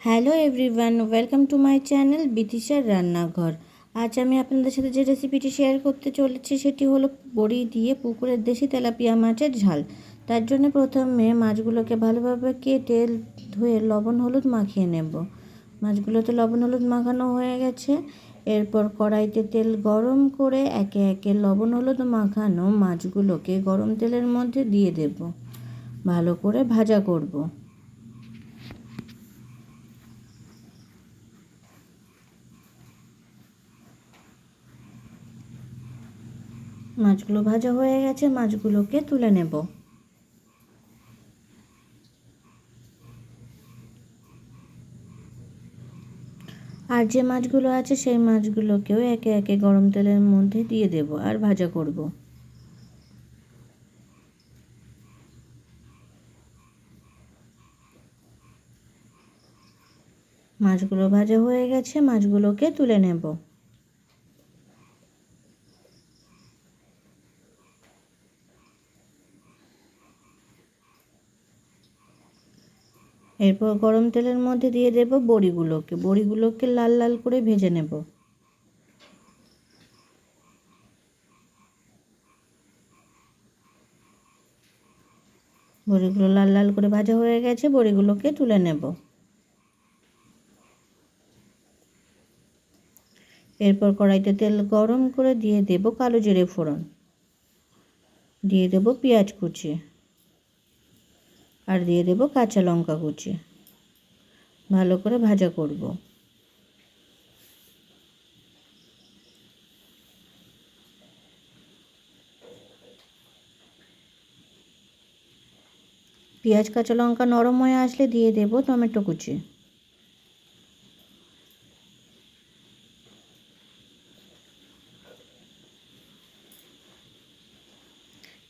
Hello everyone, welcome to my channel বিদিশার রান্নাঘর। আজ আমি আপনাদের সাথে যে রেসিপিটি শেয়ার করতে চলেছি সেটি হলো বড়ি দিয়ে পুকুরের দেশি তেলাপিয়া মাছের ঝাল। তার জন্য প্রথমে মাছগুলোকে ভালোভাবে কেটে ধুয়ে লবণ হলুদ মাখিয়ে নেব। মাছগুলোতে লবণ হলুদ মাখানো হয়ে গেছে। এরপর কড়াইতে তেল গরম করে একে একে লবণ হলুদ মাখানো মাছগুলোকে গরম তেলের মধ্যে দিয়ে দেব। ভালো করে ভাজা করব। মাছগুলো ভাজা হয়ে গেছে, মাছগুলোকে তুলে নেব। আর যে মাছগুলো আছে সেই মাছগুলোকেও একে একে গরম তেলের মধ্যে দিয়ে দেব আর ভাজা করব। মাছগুলো ভাজা হয়ে গেছে, মাছগুলোকে তুলে নেব। এরপর গরম তেলের মধ্যে দিয়ে দেব বড়িগুলোকে লাল লাল করে ভেজে নেব। বড়িগুলো লাল লাল করে ভাজা হয়ে গেছে, বড়িগুলোকে তুলে নেব। এরপর কড়াইতে তেল গরম করে দিয়ে দেব কালো জিরে ফোড়ন, দিয়ে দেব পেঁয়াজ কুচি আর দিয়ে দেব কাঁচা লঙ্কা কুচি। ভালো করে ভাজা করব। পেঁয়াজ কাঁচা লঙ্কা নরম হয়ে আসলে দিয়ে দেব টমেটো কুচি।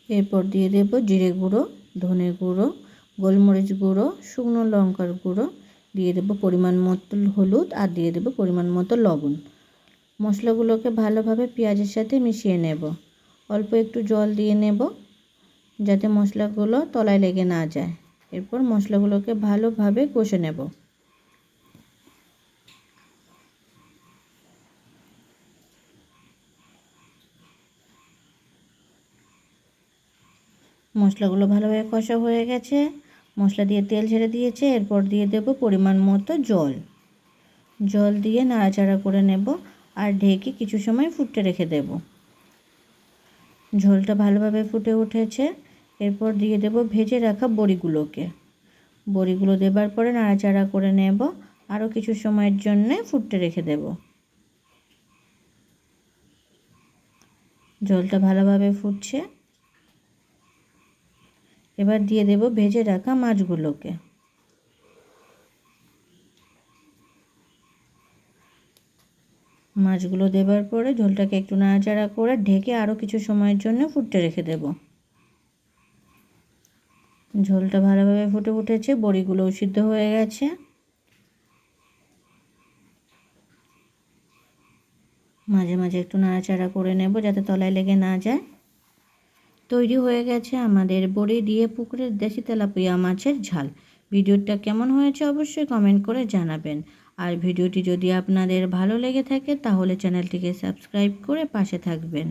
এরপর দিয়ে দেব জিরে গুঁড়ো, ধনে গুঁড়ো, গোলমরিচ গুঁড়ো, শুকনো লঙ্কার গুঁড়ো, দিয়ে দেব পরিমাণ মতো হলুদ আর দিয়ে দেব পরিমাণ মতো লবণ। মশলাগুলোকে ভালোভাবে পেঁয়াজের সাথে মিশিয়ে নেব। অল্প একটু জল দিয়ে নেব যাতে মশলাগুলো তলায় লেগে না যায়। এরপর মশলাগুলোকে ভালোভাবে কষে নেব। মশলাগুলো ভালোভাবে কষা হয়ে গেছে, মশলা দিয়ে তেল ছেড়ে দিয়েছে। এরপর দিয়ে দেব পরিমাণ মতো জল দিয়ে নাড়াচাড়া করে নেব আর ঢেকে কিছু সময় ফুটতে রেখে দেব। ঝোলটা ভালোভাবে ফুটে উঠেছে। এরপর দিয়ে দেব ভেজে রাখা বড়িগুলো দেবার পরে নাড়াচাড়া করে নেব, আরও কিছু সময়ের জন্য ফুটতে রেখে দেব। ঝোলটা ভালোভাবে ফুটছে। এবার দিয়ে দেব ভেজে রাখা মাছগুলোকে। মাছগুলো দেবার পরে ঝোলটাকে একটু নাড়াচাড়া করে ঢেকে আরও কিছু সময়ের জন্য ফুটতে রেখে দেব। ঝোলটা ভালোভাবে ফুটে উঠেছে, বড়িগুলোও সিদ্ধ হয়ে গেছে। মাঝে মাঝে একটু নাড়াচাড়া করে নেব যাতে তলায় লেগে না যায়। তৈরি হয়ে গেছে আমাদের বড়ি দিয়ে পুকুরের দেশি তেলাপিয়া মাছের ঝাল। ভিডিওটা কেমন হয়েছে অবশ্যই কমেন্ট করে জানাবেন। আর ভিডিওটি যদি আপনাদের ভালো লেগে থাকে তাহলে চ্যানেলটিকে সাবস্ক্রাইব করে পাশে থাকবেন।